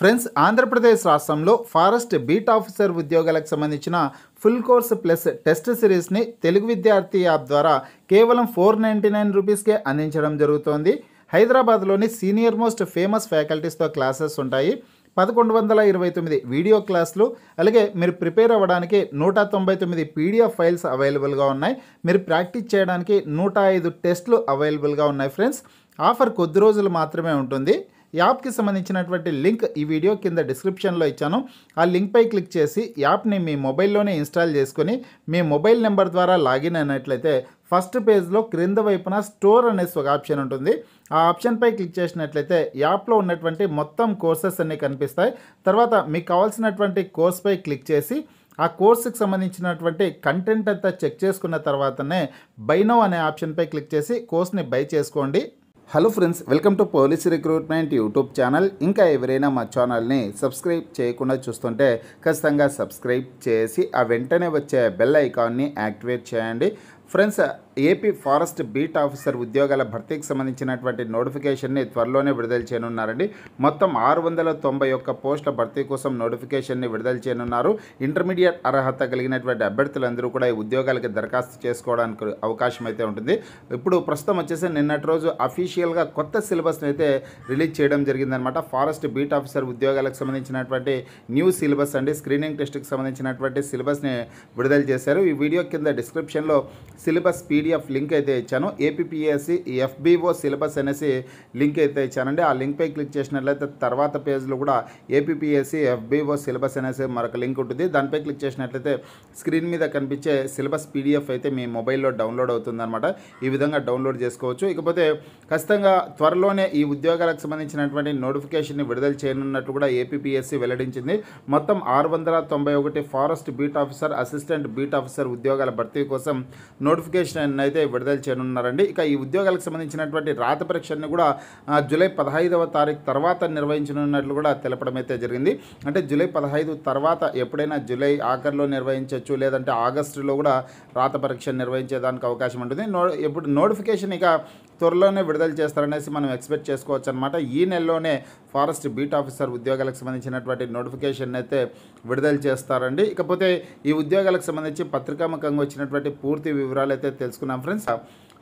Friends, Andhra Pradesh రాష్ట్రంలో forest beat officer ఉద్యోగాలకు సంబంధించిన ఫుల్ కోర్స్ ప్లస్ టెస్ట్ సిరీస్ని తెలుగు విద్యార్థి యాప్ ద్వారా కేవలం 499 రూపీస్కే అందించడం జరుగుతోంది. హైదరాబాద్లోని సీనియర్ మోస్ట్ ఫేమస్ ఫ్యాకల్టీస్తో క్లాసెస్ ఉంటాయి. 1129 వీడియో క్లాసులు, అలాగే మీరు ప్రిపేర్ అవ్వడానికి 199 పీడిఎఫ్ ఫైల్స్ అవైలబుల్గా ఉన్నాయి. మీరు ప్రాక్టీస్ చేయడానికి 105 టెస్టులు అవైలబుల్గా ఉన్నాయి. ఫ్రెండ్స్, ఆఫర్ కొద్ది రోజులు మాత్రమే ఉంటుంది. యాప్కి సంబంధించినటువంటి లింక్ ఈ వీడియో కింద డిస్క్రిప్షన్లో ఇచ్చాను. ఆ లింక్పై క్లిక్ చేసి యాప్ని మీ మొబైల్లోనే ఇన్స్టాల్ చేసుకొని మీ మొబైల్ నెంబర్ ద్వారా లాగిన్ అయినట్లయితే ఫస్ట్ పేజ్లో క్రింద వైపున స్టోర్ అనేసి ఒక ఆప్షన్ ఉంటుంది. ఆ ఆప్షన్పై క్లిక్ చేసినట్లయితే యాప్లో ఉన్నటువంటి మొత్తం కోర్సెస్ అన్నీ కనిపిస్తాయి. తర్వాత మీకు కావాల్సినటువంటి కోర్స్పై క్లిక్ చేసి ఆ కోర్సుకి సంబంధించినటువంటి కంటెంట్ అంతా చెక్ చేసుకున్న తర్వాతనే బై నౌ అనే ఆప్షన్పై క్లిక్ చేసి కోర్స్ని బై చేసుకోండి. Hello friends, welcome to police recruitment YouTube channel. ఇంకా ఎవరైనా మా ఛానల్ని సబ్స్క్రైబ్ చేయకుండా చూస్తుంటే ఖచ్చితంగా సబ్స్క్రైబ్ చేసి ఆ వెంటనే వచ్చే బెల్ ఐకాన్ని యాక్టివేట్ చేయండి. Friends, AP forest beat officer ఉద్యోగాల భర్తీకి సంబంధించినటువంటి నోటిఫికేషన్ని త్వరలోనే విడుదల చేయనున్నారండి. మొత్తం 691 పోస్టుల భర్తీ కోసం నోటిఫికేషన్ని విడుదల చేయనున్నారు. ఇంటర్మీడియట్ అర్హత కలిగినటువంటి అభ్యర్థులందరూ కూడా ఈ ఉద్యోగాలకి దరఖాస్తు చేసుకోవడానికి అవకాశం అయితే ఉంటుంది. ఇప్పుడు ప్రస్తుతం వచ్చేసి నిన్నటి రోజు అఫీషియల్గా కొత్త సిలబస్ని అయితే రిలీజ్ చేయడం జరిగిందనమాట. ఫారెస్ట్ బీట్ ఆఫీసర్ ఉద్యోగాలకు సంబంధించినటువంటి న్యూ సిలబస్ అండి. స్క్రీనింగ్ టెస్ట్కి సంబంధించినటువంటి సిలబస్ని విడుదల చేశారు. ఈ వీడియో కింద డిస్క్రిప్షన్లో సిలబస్ పీడిఎఫ్ లింక్ అయితే ఇచ్చాను. ఏపీపీఎస్సీ ఎఫ్బీఓ సిలబస్ అనేసి లింక్ అయితే ఇచ్చానండి. ఆ లింక్పై క్లిక్ చేసినట్లయితే తర్వాత పేజ్లో కూడా ఏపీపీఎస్సీ ఎఫ్బీఓ సిలబస్ అనేసి మరొక లింక్ ఉంటుంది. దానిపై క్లిక్ చేసినట్లయితే స్క్రీన్ మీద కనిపించే సిలబస్ పీడిఎఫ్ అయితే మీ మొబైల్లో డౌన్లోడ్ అవుతుందన్నమాట. ఈ విధంగా డౌన్లోడ్ చేసుకోవచ్చు. ఇకపోతే ఖచ్చితంగా త్వరలోనే ఈ ఉద్యోగాలకు సంబంధించినటువంటి నోటిఫికేషన్ని విడుదల చేయనున్నట్లు కూడా ఏపీపీఎస్సీ వెల్లడించింది. మొత్తం 691 forest beat officer, assistant beat officer ఉద్యోగాల భర్తీ కోసం నోటిఫికేషన్ అయితే విడుదల చేయనున్నారండి. ఇక ఈ ఉద్యోగాలకు సంబంధించినటువంటి రాత పరీక్షని కూడా జూలై 15వ తారీఖు తర్వాత నిర్వహించనున్నట్లు కూడా తెలపడం అయితే జరిగింది. అంటే జూలై 15 తర్వాత ఎప్పుడైనా జూలై ఆఖరిలో నిర్వహించవచ్చు, లేదంటే ఆగస్టులో కూడా రాత పరీక్ష నిర్వహించేదానికి అవకాశం ఉంటుంది. ఇప్పుడు నోటిఫికేషన్ ఇక త్వరలోనే విడుదల చేస్తారనేసి మనం ఎక్స్పెక్ట్ చేసుకోవచ్చు అనమాట. ఈ నెలలోనే ఫారెస్ట్ బీట్ ఆఫీసర్ ఉద్యోగాలకు సంబంధించినటువంటి నోటిఫికేషన్ అయితే విడుదల చేస్తారండి. ఇకపోతే ఈ ఉద్యోగాలకు సంబంధించి పత్రికాముఖంగా వచ్చినటువంటి పూర్తి వివరాలు అయితే తెలుసుకున్నాం. ఫ్రెండ్స్,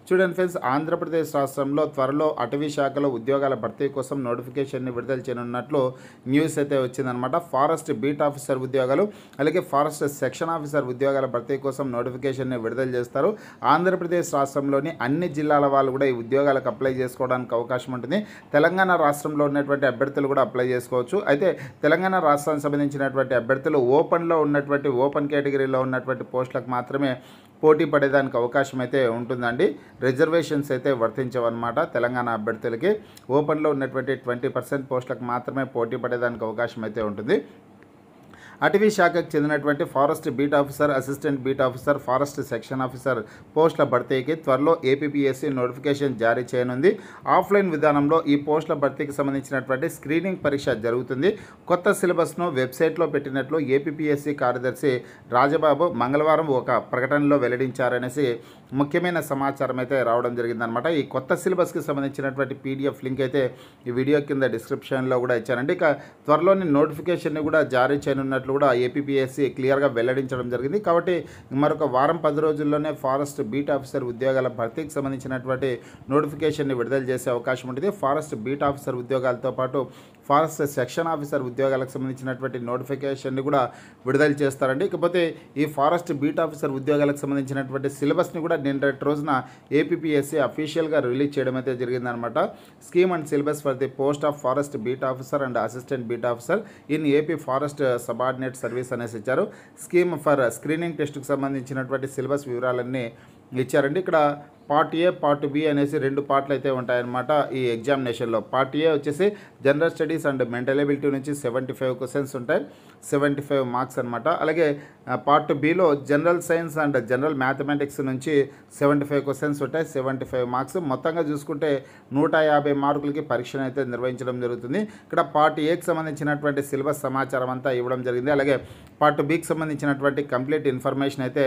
చూడండి ఫ్రెండ్స్, ఆంధ్రప్రదేశ్ రాష్ట్రంలో త్వరలో అటవీ శాఖలో ఉద్యోగాల భర్తీ కోసం నోటిఫికేషన్ని విడుదల చేయనున్నట్లు న్యూస్ అయితే వచ్చిందనమాట. ఫారెస్ట్ బీట్ ఆఫీసర్ ఉద్యోగాలు, అలాగే ఫారెస్ట్ సెక్షన్ ఆఫీసర్ ఉద్యోగాల భర్తీ కోసం నోటిఫికేషన్ని విడుదల చేస్తారు. ఆంధ్రప్రదేశ్ రాష్ట్రంలోని అన్ని జిల్లాల వాళ్ళు కూడా ఈ ఉద్యోగాలకు అప్లై చేసుకోవడానికి అవకాశం ఉంటుంది. తెలంగాణ రాష్ట్రంలో ఉన్నటువంటి అభ్యర్థులు కూడా అప్లై చేసుకోవచ్చు. అయితే తెలంగాణ రాష్ట్రానికి సంబంధించినటువంటి అభ్యర్థులు ఓపెన్లో ఉన్నటువంటి ఓపెన్ కేటగిరీలో ఉన్నటువంటి పోస్టులకు మాత్రమే పోటీ పడేదానికి అవకాశం అయితే ఉంటుందండి. రిజర్వేషన్స్ అయితే వర్తించవన్నమాట. తెలంగాణ అభ్యర్థులకి ఓపెన్లో ఉన్నటువంటి 20% పోస్టులకు మాత్రమే పోటీ పడేదానికి అవకాశం అయితే ఉంటుంది. అటవీ శాఖకు చెందినటువంటి forest beat officer, assistant beat officer, forest section officer పోస్టుల భర్తీకి త్వరలో ఏపీపీఎస్సీ నోటిఫికేషన్ జారీ చేయనుంది. ఆఫ్లైన్ విధానంలో ఈ పోస్టుల భర్తీకి సంబంధించినటువంటి స్క్రీనింగ్ పరీక్ష జరుగుతుంది. కొత్త సిలబస్ను వెబ్సైట్లో పెట్టినట్లు ఏపీపీఎస్సీ కార్యదర్శి రాజబాబు మంగళవారం ఒక ప్రకటనలో వెల్లడించారనేసి ముఖ్యమైన సమాచారం అయితే రావడం జరిగిందనమాట. ఈ కొత్త సిలబస్కి సంబంధించినటువంటి పీడిఎఫ్ లింక్ అయితే ఈ వీడియో కింద డిస్క్రిప్షన్లో కూడా ఇచ్చానండి. ఇక త్వరలోని నోటిఫికేషన్ని కూడా జారీ చేయనున్నట్లు కూడా ఏపీపీఎస్సీ క్లియర్గా వెల్లడించడం జరిగింది. కాబట్టి మరొక వారం 10 రోజుల్లోనే ఫారెస్ట్ బీట్ ఆఫీసర్ ఉద్యోగాల భర్తీకి సంబంధించినటువంటి నోటిఫికేషన్ని విడుదల చేసే అవకాశం ఉంటుంది. ఫారెస్ట్ బీట్ ఆఫీసర్ ఉద్యోగాలతో పాటు ఫారెస్ట్ సెక్షన్ ఆఫీసర్ ఉద్యోగాలకు సంబంధించినటువంటి నోటిఫికేషన్ని కూడా విడుదల చేస్తారండి. ఇకపోతే ఈ ఫారెస్ట్ బీట్ ఆఫీసర్ ఉద్యోగాలకు సంబంధించినటువంటి సిలబస్ని కూడా నిన్నటి రోజున ఏపీపీఎస్సీ అఫీషియల్గా రిలీజ్ చేయడం అయితే జరిగిందనమాట. Scheme and syllabus for the post of forest beat officer and assistant beat officer in AP forest subordinate service అనేసి ఇచ్చారు. స్కీమ్ ఫర్ స్క్రీనింగ్ టెస్ట్కి సంబంధించినటువంటి సిలబస్ వివరాలన్నీ ఇచ్చారండి. ఇక్కడ పార్ట్ ఏ, పార్ట్ బి అనేసి 2 పార్ట్లు అయితే ఉంటాయన్నమాట ఈ ఎగ్జామినేషన్లో. పార్ట్ ఏ వచ్చేసి general studies and mental ability నుంచి 75 క్వశ్చన్స్ ఉంటాయి, 75 మార్క్స్ అనమాట. అలాగే part below general science and general mathematics నుంచి 75 క్వశ్చన్స్ ఉంటాయి, 75 మార్క్స్. మొత్తంగా చూసుకుంటే 150 మార్కులకి పరీక్షను అయితే నిర్వహించడం జరుగుతుంది. ఇక్కడ పార్ట్ ఏకి సంబంధించినటువంటి సిలబస్ సమాచారం అంతా ఇవ్వడం జరిగింది. అలాగే పార్ట్ బికి సంబంధించినటువంటి కంప్లీట్ ఇన్ఫర్మేషన్ అయితే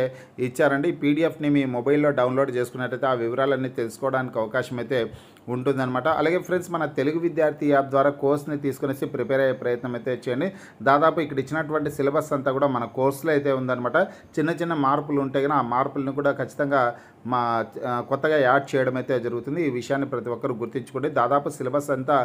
ఇచ్చారండి. ఈ పీడిఎఫ్ని మీ మొబైల్లో డౌన్లోడ్ చేసుకున్నట్టయితే ఆ వివరాలన్నీ తెలుసుకోవడానికి అవకాశం అయితే ఉంటుందన్నమాట. అలాగే ఫ్రెండ్స్ మన తెలుగు విద్యార్థి యాప్ ద్వారా కోర్స్ని తీసుకునేసి ప్రిపేర్ అయ్యే ప్రయత్నం అయితే చేయండి. దాదాపు ఇక్కడ ఇచ్చినటువంటి సిలబస్ అంతా కూడా మన కోర్సులో అయితే ఉందన్నమాట. చిన్న చిన్న మార్పులు ఉంటాయి కానీ ఆ మార్పులను కూడా ఖచ్చితంగా కొత్తగా యాడ్ చేయడం అయితే జరుగుతుంది. ఈ విషయాన్ని ప్రతి ఒక్కరు గుర్తించుకోండి. దాదాపు సిలబస్ అంతా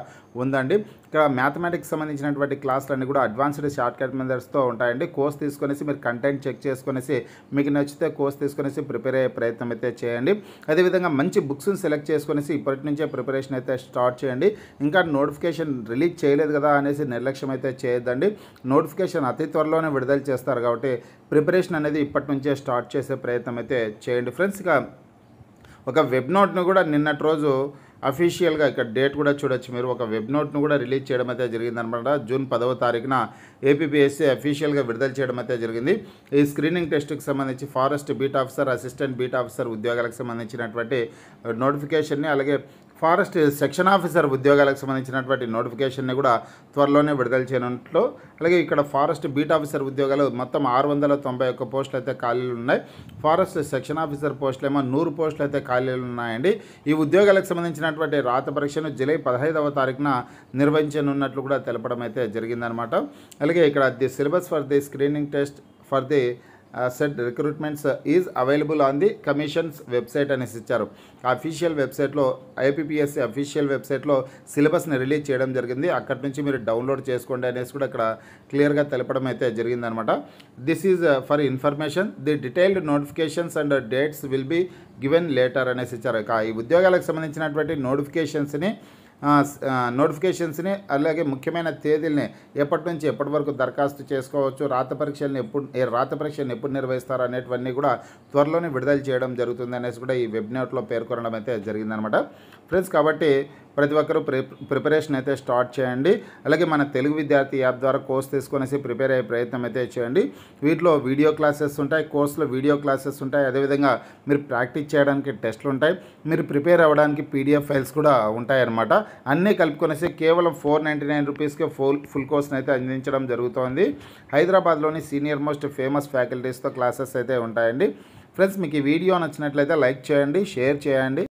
ఉందండి. ఇక్కడ మ్యాథమెటిక్స్ సంబంధించినటువంటి క్లాసులన్నీ కూడా అడ్వాన్స్డ్ షార్ట్ కట్ మెథడ్స్తో ఉంటాయండి. కోర్స్ తీసుకునేసి మీరు కంటెంట్ చెక్ చేసుకునేసి మీకు నచ్చితే కోర్స్ తీసుకునేసి ప్రిపేర్ అయ్యే ప్రయత్నం అయితే చేయండి. అదేవిధంగా మంచి బుక్స్ని సెలెక్ట్ చేసుకునేసి ఇప్పటి నుంచే ప్రిపరేషన్ అయితే స్టార్ట్ చేయండి. ఇంకా నోటిఫికేషన్ రిలీజ్ చేయలేదు కదా అనేసి నిర్లక్ష్యం అయితే చేయొద్దండి. నోటిఫికేషన్ అతి త్వరలోనే విడుదల చేస్తారు కాబట్టి ప్రిపరేషన్ అనేది ఇప్పటి నుంచే స్టార్ట్ చేసే ప్రయత్నం అయితే చేయండి ఫ్రెండ్స్. ఇక ఒక వెబ్ నోట్ను కూడా నిన్నటి రోజు అఫీషియల్గా ఇక్కడ డేట్ కూడా చూడొచ్చు మీరు. ఒక వెబ్ నోట్ను కూడా రిలీజ్ చేయడం అయితే జరిగిందనమాట. జూన్ 10వ తారీఖున ఏపీపీఎస్సీ అఫీషియల్గా విడుదల చేయడం అయితే జరిగింది. ఈ స్క్రీనింగ్ టెస్ట్కి సంబంధించి forest beat officer, assistant beat officer ఉద్యోగాలకు సంబంధించినటువంటి నోటిఫికేషన్ని, అలాగే ఫారెస్ట్ సెక్షన్ ఆఫీసర్ ఉద్యోగాలకు సంబంధించినటువంటి నోటిఫికేషన్ని కూడా త్వరలోనే విడుదల చేయనున్నట్లు. అలాగే ఇక్కడ ఫారెస్ట్ బీట్ ఆఫీసర్ ఉద్యోగాలు మొత్తం 691 పోస్టులు అయితే ఖాళీలు ఉన్నాయి. ఫారెస్ట్ సెక్షన్ ఆఫీసర్ పోస్టులు ఏమో 100 పోస్టులు అయితే ఖాళీలు ఉన్నాయండి. ఈ ఉద్యోగాలకు సంబంధించినటువంటి రాత పరీక్షను జూలై 15వ తారీఖున నిర్వహించనున్నట్లు కూడా తెలపడం అయితే జరిగిందనమాట. అలాగే ఇక్కడ the syllabus for the screening test for the SET recruitments is available on the commission's website అనేసి ఇచ్చారు. ఆ అఫీషియల్ వెబ్సైట్లో, ఐపీపీఎస్సీ అఫీషియల్ వెబ్సైట్లో సిలబస్ని రిలీజ్ చేయడం జరిగింది. అక్కడి నుంచి మీరు డౌన్లోడ్ చేసుకోండి అనేసి కూడా ఇక్కడ క్లియర్గా తెలపడం అయితే జరిగిందనమాట. This is for information, the detailed notifications and dates will be given later అనేసి ఇచ్చారు. ఈ ఉద్యోగాలకు సంబంధించినటువంటి నోటిఫికేషన్స్ని అలాగే ముఖ్యమైన తేదీలని ఎప్పటి నుంచి ఎప్పటి వరకు దరఖాస్తు చేసుకోవచ్చు, రాత పరీక్షలను ఎప్పుడు నిర్వహిస్తారు అనేటివన్నీ కూడా త్వరలోనే విడుదల చేయడం జరుగుతుంది అనేసి కూడా ఈ వెబ్ నోట్లో పేర్కొనడం అయితే జరిగిందనమాట ఫ్రెండ్స్. కాబట్టి ప్రతి ఒక్కరూ ప్రిపరేషన్ అయితే స్టార్ట్ చేయండి. అలాగే మన తెలుగు విద్యార్థి యాప్ ద్వారా కోర్స్ తీసుకొనేసి ప్రిపేర్ అయ్యే ప్రయత్నం అయితే చేయండి. వీటిలో వీడియో క్లాసెస్ ఉంటాయి, కోర్సులో వీడియో క్లాసెస్ ఉంటాయి. అదేవిధంగా మీరు ప్రాక్టీస్ చేయడానికి టెస్టులు ఉంటాయి, మీరు ప్రిపేర్ అవ్వడానికి పీడిఎఫ్ ఫైల్స్ కూడా ఉంటాయన్నమాట. అన్నీ కలుపుకొనేసి కేవలం 499 రూపీస్కే ఫుల్ కోర్స్ని అయితే అందించడం జరుగుతోంది. హైదరాబాద్లోని సీనియర్ మోస్ట్ ఫేమస్ ఫ్యాకల్టీస్తో క్లాసెస్ అయితే ఉంటాయండి. ఫ్రెండ్స్, మీకు ఈ వీడియో నచ్చినట్లయితే లైక్ చేయండి, షేర్ చేయండి.